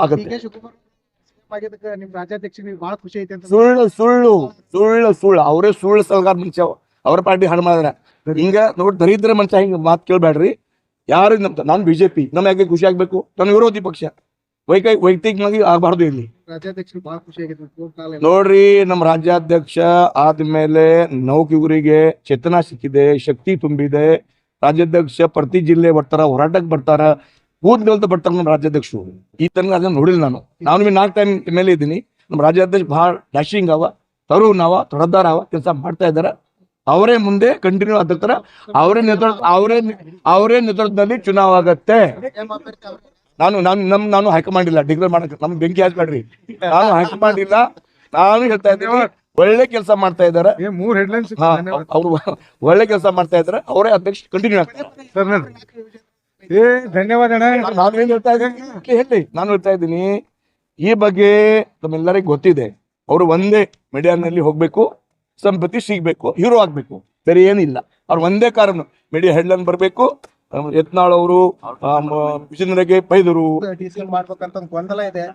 ಆಗುತ್ತೆ. ನಿಮ್ ರಾಜ್ಯಾಧ್ಯಕ್ಷರಿಗೆ ಬಹಳ ಖುಷಿ ಐತೆ ಅಂತ. ಸುಳ್ಳು ಸುಳ್ಳು ಸುಳ್ಳು ಸುಳ್ಳು ಅವರೇ ಸುಳ್ಳು ಸಲಗಾರ ಮನುಷ್ಯ. ಅವ್ರ ಪಾರ್ಟಿ ಹಾಳು ಮಾಡಿದ್ರ ಹಿಂಗ ನೋಡಿ ದರಿದ್ರ ಮನುಷ್ಯ ಹಿಂಗ ಮಾತು ಕೇಳ್ಬೇಡ್ರಿ. ಯಾರು ನಾನು ಬಿಜೆಪಿ, ನಮ್ ಯಾಕೆ ಖುಷಿ ಆಗ್ಬೇಕು? ನಾನು ವಿರೋಧಿ ಪಕ್ಷ, ವೈಯಕ್ತಿಕವಾಗಿ ಆಗ್ಬಾರ್ದು ಇಲ್ಲಿ. ರಾಜ್ಯಾಧ್ಯಕ್ಷರು ಬಹಳ ಖುಷಿ ಆಗೈತೆ ನೋಡ್ರಿ, ನಮ್ಮ ರಾಜ್ಯಾಧ್ಯಕ್ಷ ಆದ್ಮೇಲೆ ನೌಕಿಗರಿಗೆ ಚೇತನ ಸಿಕ್ಕಿದೆ, ಶಕ್ತಿ ತುಂಬಿದೆ. ರಾಜ್ಯಾಧ್ಯಕ್ಷ ಪ್ರತಿ ಜಿಲ್ಲೆ ಬರ್ತಾರ, ಹೋರಾಟಕ್ಕೆ ಬರ್ತಾರ, ಬೂತ್ ಲೆವೆಲ್ ಬರ್ತಾರ ನಮ್ಮ ರಾಜ್ಯಾಧ್ಯಕ್ಷರು. ಈ ತನಕ ಅದನ್ನ ನೋಡಿಲ್ಲ ನಾನು. 4 ಟೈಮ್ ಮೇಲೆ ಇದ್ದೀನಿ. ನಮ್ಮ ರಾಜ್ಯಾಧ್ಯಕ್ಷ ಬಹಳ ಡ್ಯಾಶಿಂಗ್ ಅವ, ತರುಣ್ ಅವ, ತೊಡದಾರ ಅವ, ಕೆಲಸ ಮಾಡ್ತಾ ಇದಾರ. ಅವರೇ ಮುಂದೆ ಕಂಟಿನ್ಯೂ ಆಗ್ತಾರ. ಅವರೇ ನೇತೃತ್ವದಲ್ಲಿ ಚುನಾವ್ ಆಗತ್ತೆ. ನಾನು ಹೈಕಮಾಂಡ್ ಇಲ್ಲ, ಡಿಕ್ಲೇರ್ ಮಾಡಕ್ಕೆ ನಮ್ ಬೆಂಕಿ ಹಾಕ್ಬೇಡ್ರಿ. ನಾನು ಹೈಕಮಾಂಡ್ ಇಲ್ಲ, ನಾನು ಹೇಳ್ತಾ ಇದ್ದೀನಿ ಒಳ್ಳೆ ಕೆಲಸ ಮಾಡ್ತಾ ಇದಾರೆ. ಅವ್ರು ಒಳ್ಳೆ ಕೆಲಸ ಮಾಡ್ತಾ ಇದಾರೆ. ಅವರೇ ಅಧ್ಯಕ್ಷ ಕಂಟಿನ್ಯೂ ಆಗ್ತಾರೆ. ಧನ್ಯವಾದ. ನಾನು ಹೇಳ್ತಾ ಇದ್ದೀನಿ ಈ ಬಗ್ಗೆ ತಮ್ಮೆಲ್ಲರಿಗೂ ಗೊತ್ತಿದೆ. ಅವರು ಒಂದೇ ಮೀಡಿಯಾನಲ್ಲಿ ಹೋಗ್ಬೇಕು, ಸಂಪತ್ತಿ ಸಿಗ್ಬೇಕು, ಹೀರೋ ಆಗ್ಬೇಕು, ಬೇರೆ ಏನಿಲ್ಲ. ಅವ್ರು ಒಂದೇ ಕಾರಣ ಮೀಡಿಯಾ ಹೆಡ್ಲೈನ್ ಬರ್ಬೇಕು. ಯತ್ನಾಳ್ ಅವರು ವಿಜಯನಗರಕ್ಕೆ ಬೈದರು. ಡಿಸಿಎಂ ಮಾಡ್ಬೇಕಂತ ಗೊಂದಲ ಇದೆ.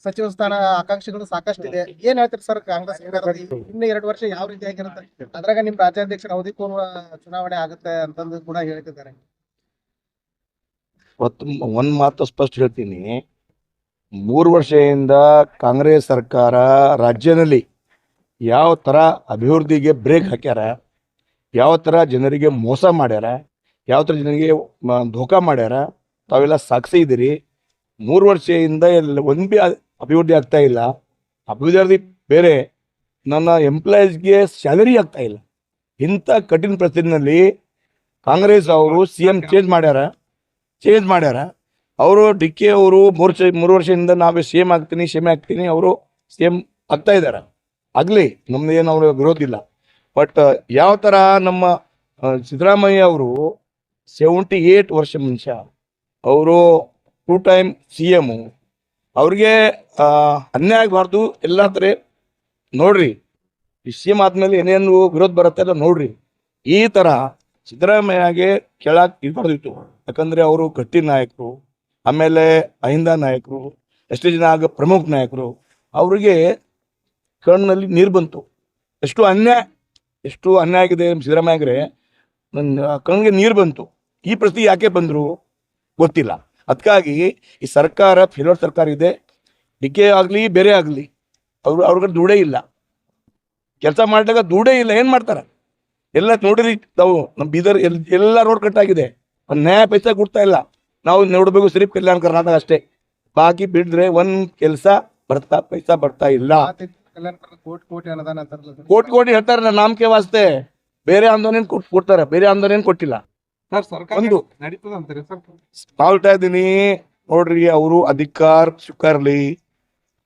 ಸಚಿವ ಸ್ಥಾನ ಆಕಾಂಕ್ಷಿಗಳು ಸಾಕಷ್ಟಿದೆ. ಏನ್ ಹೇಳ್ತೀರಿ ಸರ್ ಕಾಂಗ್ರೆಸ್ ಇನ್ನು 2 ವರ್ಷ ಯಾವ ರೀತಿ ಆಗಿರುತ್ತೆ? ಅದ್ರಾಗ ನಿಮ್ ರಾಜ್ಯಾಧ್ಯಕ್ಷರ ಅವಧಿ ಪೂರ್ವ ಚುನಾವಣೆ ಆಗುತ್ತೆ ಅಂತಂದು ಕೂಡ ಹೇಳ್ತಿದ್ದಾರೆ. ಒಂದ್ ಮಾತು ಸ್ಪಷ್ಟ ಹೇಳ್ತೀನಿ, 3 ವರ್ಷದಿಂದ ಕಾಂಗ್ರೆಸ್ ಸರ್ಕಾರ ರಾಜ್ಯದಲ್ಲಿ ಯಾವ ತರ ಅಭಿವೃದ್ಧಿಗೆ ಬ್ರೇಕ್ ಹಾಕ್ಯಾರ, ಯಾವ ತರ ಜನರಿಗೆ ಮೋಸ ಮಾಡ್ಯಾರ, ಯಾವ ತರ ಜನರಿಗೆ ಧೋಕಾ ಮಾಡ್ಯಾರ, ತಾವೆಲ್ಲ ಸಾಕ್ಷಿ ಇದ್ದೀರಿ. 3 ವರ್ಷದಿಂದ ಒಂದ್ ಬಿ ಅಭಿವೃದ್ಧಿ ಆಗ್ತಾ ಇಲ್ಲ. ಅಭಿವೃದ್ಧಿ ಬೇರೆ, ನನ್ನ ಎಂಪ್ಲಾಯೀಸ್ಗೆ ಸ್ಯಾಲರಿ ಆಗ್ತಾ ಇಲ್ಲ. ಇಂಥ ಕಠಿಣ ಪರಿಸ್ಥಿತಿನಲ್ಲಿ ಕಾಂಗ್ರೆಸ್ ಅವರು CM ಚೇಂಜ್ ಮಾಡ್ಯಾರ. ಅವರು DK ಅವರು 3 ವರ್ಷದಿಂದ ನಾವೇ CM ಆಗ್ತೀನಿ ಅವರು CM ಆಗ್ತಾ ಇದಾರೆ. ಆಗ್ಲಿ, ನಮ್ದೇನು ಅವ್ರ ವಿರೋಧ ಇಲ್ಲ. ಬಟ್ ಯಾವ ತರ ನಮ್ಮ ಸಿದ್ದರಾಮಯ್ಯ ಅವರು 78 ವರ್ಷ ಮನುಷ್ಯ, ಅವರು 2 ಟೈಮ್ CM, ಅವ್ರಿಗೆ ಅನ್ಯಾಯ ಆಗಬಾರ್ದು. ಎಲ್ಲ ತರ ನೋಡ್ರಿ, CM ಆದ್ಮೇಲೆ ಏನೇನು ವಿರೋಧ ಬರುತ್ತೆ ಅಲ್ಲ ನೋಡ್ರಿ. ಈ ತರ ಸಿದ್ದರಾಮಯ್ಯಗೆ ಕೇಳಕ್ ಇರ್ಬಾರ್ದಿತ್ತು. ಯಾಕಂದ್ರೆ ಅವರು ಗಟ್ಟಿ ನಾಯಕರು, ಆಮೇಲೆ ಅಹಿಂದ ನಾಯಕರು, ಎಷ್ಟೇ ಜನ ಆಗ ಪ್ರಮುಖ ನಾಯಕರು. ಅವ್ರಿಗೆ ಕಣ್ಣಲ್ಲಿ ನೀರು ಬಂತು. ಎಷ್ಟು ಅನ್ಯಾಯ ಆಗಿದೆ ಸಿದ್ದರಾಮಯ್ಯಗ್ರೆ, ನನ್ನ ಕಣ್ಣಿಗೆ ನೀರು ಬಂತು. ಈ ಪರಿಸ್ಥಿತಿ ಯಾಕೆ ಬಂದ್ರು ಗೊತ್ತಿಲ್ಲ. ಅದಕ್ಕಾಗಿ ಈ ಸರ್ಕಾರ ಫೇಲ್ಯೂರ್ ಸರ್ಕಾರ ಇದೆ. DK ಆಗ್ಲಿ ಬೇರೆ ಆಗ್ಲಿ ಅವ್ರಿಗೆ ದುಡೇ ಇಲ್ಲ, ಕೆಲಸ ಮಾಡಿದಾಗ ದುಡೇ ಇಲ್ಲ. ಏನ್ ಮಾಡ್ತಾರ? ಎಲ್ಲ ನೋಡಿರಿ ತಾವು, ನಮ್ಮ ಬೀದರ್ ಎಲ್ಲ ರೋಡ್ ಕಟ್ಟಾಗಿದೆ, ನ್ಯಾಯ ಪೈಸಾ ಕೊಡ್ತಾ ಇಲ್ಲ. ನಾವು ನೋಡ್ಬೇಕು ಸಿರಿ ಕಲ್ಯಾಣ ಕರ್ನಾಟಕ ಅಷ್ಟೇ, ಬಾಕಿ ಬಿಡ್ರೆ ಒಂದ್ ಕೆಲಸ ಪೈಸಾ ಬರ್ತಾ ಇಲ್ಲ. ಕೋಟಿ ಹೇಳ್ತಾರೆ ನಾಮಕೆ ವಾಸ್ತೆ, ಬೇರೆ ಆಂದೋಲನ ಕೊಡ್ತಾರೆ, ಬೇರೆ ಆಂದೋಲನ ಕೊಟ್ಟಿಲ್ಲ. ಒಂದು ನಾವು ಹೇಳ್ತಾ ಇದ್ದೀನಿ ನೋಡ್ರಿ, ಅವರು ಅಧಿಕಾರ ಸ್ವೀಕಾರಲಿ,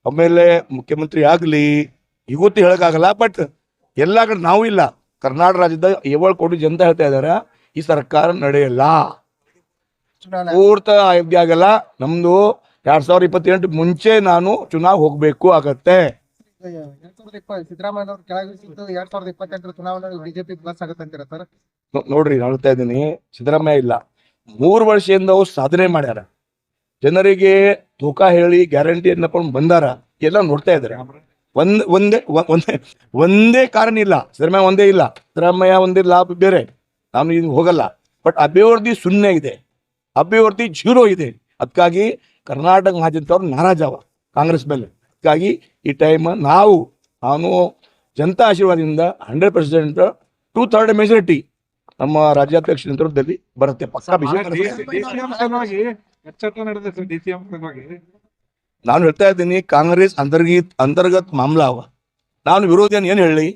ಆಮೇಲೆ ಮುಖ್ಯಮಂತ್ರಿ ಆಗ್ಲಿ, ಇವತ್ತು ಹೇಳಕ್ಕಾಗಲ್ಲ. ಬಟ್ ಎಲ್ಲಾ ಕಡೆ ನಾವು ಇಲ್ಲ. ಕರ್ನಾಟಕ ರಾಜ್ಯದ 7 ಕೋಟಿ ಜನತೆ ಹೇಳ್ತಾ ಇದಾರೆ ಈ ಸರ್ಕಾರ ನಡೆಯಲ್ಲ, ಪೂರ್ತ ಅಯೋಗ್ಯ ಆಗಲ್ಲ. ನಮ್ದು 2028 ಮುಂಚೆ ನಾನು ಚುನಾವ್ ಹೋಗ್ಬೇಕು ಆಗತ್ತೆ. ಸಿದ್ದರಾಮಯ್ಯ ಅವರು ಕೆಳಗಿಳಿಸಿದ್ದು 2028 ಚುನಾವಣೆ ಬಿಜೆಪಿ ಪ್ಲಸ್ ಆಗುತ್ತೆ ಅಂತೀರಾ ಸರ್? ನೋಡ್ರಿ, ನಾನು ಹೇಳ್ತಾ ಇದ್ದೀನಿ, ಸಿದ್ದರಾಮಯ್ಯ ಇಲ್ಲ, 3 ವರ್ಷದಿಂದ ಅವ್ರು ಸಾಧನೆ ಮಾಡ್ಯಾರ. ಜನರಿಗೆ ತೂಕ ಹೇಳಿ ಗ್ಯಾರಂಟಿ ಅನ್ನಕೊಂಡು ಬಂದಾರ. ಎಲ್ಲ ನೋಡ್ತಾ ಇದಾರೆ. ಒಂದೇ ಕಾರಣ ಇಲ್ಲ, ಸಿದ್ದರಾಮಯ್ಯ ಒಂದೇ ಇಲ್ಲ, ಸಿದ್ದರಾಮಯ್ಯ ಒಂದೇ ಲಾಭ ಬೇರೆ, ನಾನು ಇದು ಹೋಗಲ್ಲ. ಬಟ್ ಅಭಿವೃದ್ಧಿ ಶೂನ್ಯ ಇದೆ, ಅಭಿವೃದ್ಧಿ 0 ಇದೆ. ಅದಕ್ಕಾಗಿ ಕರ್ನಾಟಕ ರಾಜ್ಯದವ್ರು ನಾರಾಜವ ಕಾಂಗ್ರೆಸ್ ಮೇಲೆ. ಅದಕ್ಕಾಗಿ ಈ ಟೈಮ್ ನಾನು ಜನತಾ ಆಶೀರ್ವಾದದಿಂದ 100% 2/3 ಮೆಜಾರಿಟಿ ನಮ್ಮ ರಾಜ್ಯಾಧ್ಯಕ್ಷ ನೇತೃತ್ವದಲ್ಲಿ ಬರುತ್ತೆ. ನಾನು ಹೇಳ್ತಾ ಇದ್ದೀನಿ, ಕಾಂಗ್ರೆಸ್ ಅಂತರ್ಗತ ಮಾಮಲ ಅವ. ನಾನು ವಿರೋಧಿಯನ್ನು ಏನ್ ಹೇಳಿ,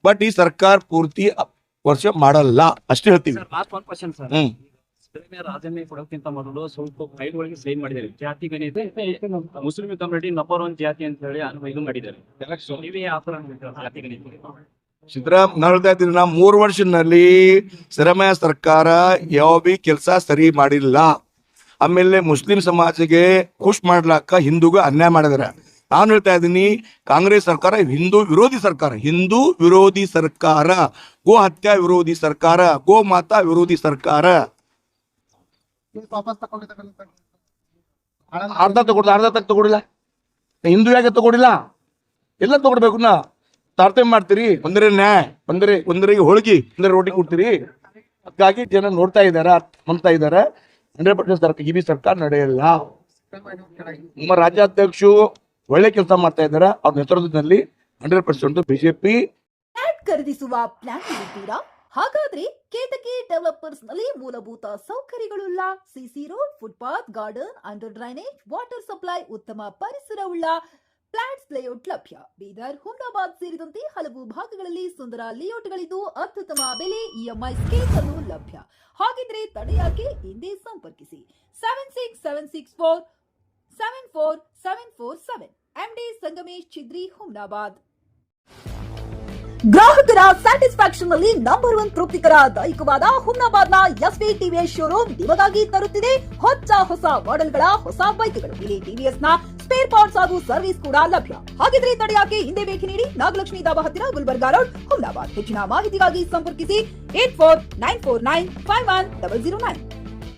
ಬಟ್ ಈ ಸರ್ಕಾರ ಪೂರ್ತಿ ವರ್ಷ ಮಾಡಲ್ಲ ಅಷ್ಟೇ ಹೇಳ್ತೀವಿ. ರಾಜೀನಾಮೆ ಕೊಡೋಕ್ಕಿಂತ ಮೊದಲು ಸ್ವಲ್ಪ ಫೈಲ್ ಒಳಗೆ ಸೈನ್ ಮಾಡಿದ್ದಾರೆ. ಜಾತಿ ಗಣಿತ ಮುಸ್ಲಿಂ ಕಮ್ಯುನಿಟಿ ನಂಬರ್ 1 ಜಾತಿ ಅಂತ ಹೇಳಿ ಇದು ಮಾಡಿದ್ದಾರೆ. ನೀವೇ ಆತರ ಜಾತಿ ಗಣಿತ ನಾನು ಹೇಳ್ತಾ ಇದ್ದೀನಿ, 3 ವರ್ಷದಲ್ಲಿ ಸಿದ್ದರಾಮಯ್ಯ ಸರ್ಕಾರ ಯಾವ ಬಿ ಕೆಲಸ ಸರಿ ಮಾಡಿಲ್ಲ. ಆಮೇಲೆ ಮುಸ್ಲಿಂ ಸಮಾಜಕ್ಕೆ ಖುಷ್ ಮಾಡ್ಲಾಕ ಹಿಂದೂಗೆ ಅನ್ಯಾಯ ಮಾಡಿದಾರೆ. ನಾನು ಹೇಳ್ತಾ ಇದ್ದೀನಿ, ಕಾಂಗ್ರೆಸ್ ಸರ್ಕಾರ ಹಿಂದೂ ವಿರೋಧಿ ಸರ್ಕಾರ, ಗೋ ಹತ್ಯಾ ವಿರೋಧಿ ಸರ್ಕಾರ, ಗೋ ಮಾತಾ ವಿರೋಧಿ ಸರ್ಕಾರ. ಅರ್ಧ ತಗೊಡ್ದ, ಅರ್ಧ ತಗೊಡಿಲ್ಲ. ಹಿಂದೂ ಯಾಕೆ ತಗೊಡಿಲ್ಲ? ಎಲ್ಲ ತಗೊಡ್ಬೇಕು. ನಾ ತಾರತಮ್ಯ ಮಾಡ್ತೀರಿ. ಒಂದರಿಗೆ ಹೋಳಿಗೆ, ಒಂದರ ರೋಟಿ ಕೊಡ್ತೀರಿ. ಅದಕ್ಕಾಗಿ ಜನ ನೋಡ್ತಾ ಇದ್ದಾರೆ, ಹೊಂದ್ತಾ ಇದ್ದಾರೆ. 100% ಸರ್ಕಾರ, ಈ ಸರ್ಕಾರ ನಡೆಯಲ್ಲ. ನಮ್ಮ ರಾಜ್ಯಾಧ್ಯಕ್ಷರು ಒಳ್ಳೆ ಕೆಲಸ ಮಾಡ್ತಾ ಇದ್ದಾರೆ. ಅವ್ರ ನೇತೃತ್ವದಲ್ಲಿ 100% ಬಿಜೆಪಿ. ಫ್ಲಾಟ್ ಖರೀದಿಸುವ ಪ್ಲಾನ್ ಇದ್ದೀರಾ? ಹಾಗಾದ್ರೆ ಕೇತಕಿ ಡೆವಲಪರ್ಸ್ ನಲ್ಲಿ ಮೂಲಭೂತ ಸೌಕರ್ಯಗಳುಳ್ಳ CC road, footpath, garden, under drainage, water supply, ಉತ್ತಮ ಪರಿಸರವುಳ್ಳ ಫ್ಲಾಟ್ಸ್ ಲೇಔಟ್ ಲಭ್ಯ. ಬೀದರ್, ಹುಮ್ನಾಬಾದ್ ಸೇರಿದಂತೆ ಹಲವು ಭಾಗಗಳಲ್ಲಿ ಸುಂದರ ಲೇಔಟ್ಗಳಿದ್ದು ಅತ್ಯುತ್ತಮ ಬೆಲೆ, ಇಎಂಐ ಸ್ಕೀಮ್ ಅನ್ನು ಲಭ್ಯ. ಹಾಗಿದ್ರೆ ತಡೆಯಾಕೆ? ಹಿಂದೆ ಸಂಪರ್ಕಿಸಿ 7676474747 MD ಸಂಗಮೇಶ್ ಚಿದ್ರಿ, ಹುಮ್ನಾಬಾದ್. ಗ್ರಾಹಕರ ಸ್ಯಾಟಿಸ್ಫ್ಯಾಕ್ಷನ್ ನಲ್ಲಿ ನಂಬರ್ 1 ತೃಪ್ತಿಕರ ದೈಹಿಕವಾದ ಹುಮ್ನಾಬಾದ್ನ ಎಸ್ವಿ ಟಿವಿಎಸ್ ಶೋರೂಮ್ ನಿಮಗಾಗಿ ತರುತ್ತಿದೆ ಹೊಸ ಮಾಡೆಲ್ಗಳ ಹೊಸ ಬೈಕ್ಗಳು. ಇಲ್ಲಿ ಟಿವಿಎಸ್ ನ ಸ್ಪೇರ್ ಪಾರ್ಟ್ಸ್ ಹಾಗೂ ಸರ್ವಿಸ್ ಕೂಡ ಲಭ್ಯ. ಹಾಗಿದ್ರೆ ತಡೆಯಾಕೆ? ಹಿಂದೆ ಭೇಟಿ ನೀಡಿ. ನಾಗಲಕ್ಷ್ಮಿ ದಾಬಾ ಹತ್ತಿರ, ಗುಲ್ಬರ್ಗಾ ರೋಡ್, ಹುಮ್ನಾಬಾದ್. ಹೆಚ್ಚಿನ ಮಾಹಿತಿಗಾಗಿ ಸಂಪರ್ಕಿಸಿ 8494951009.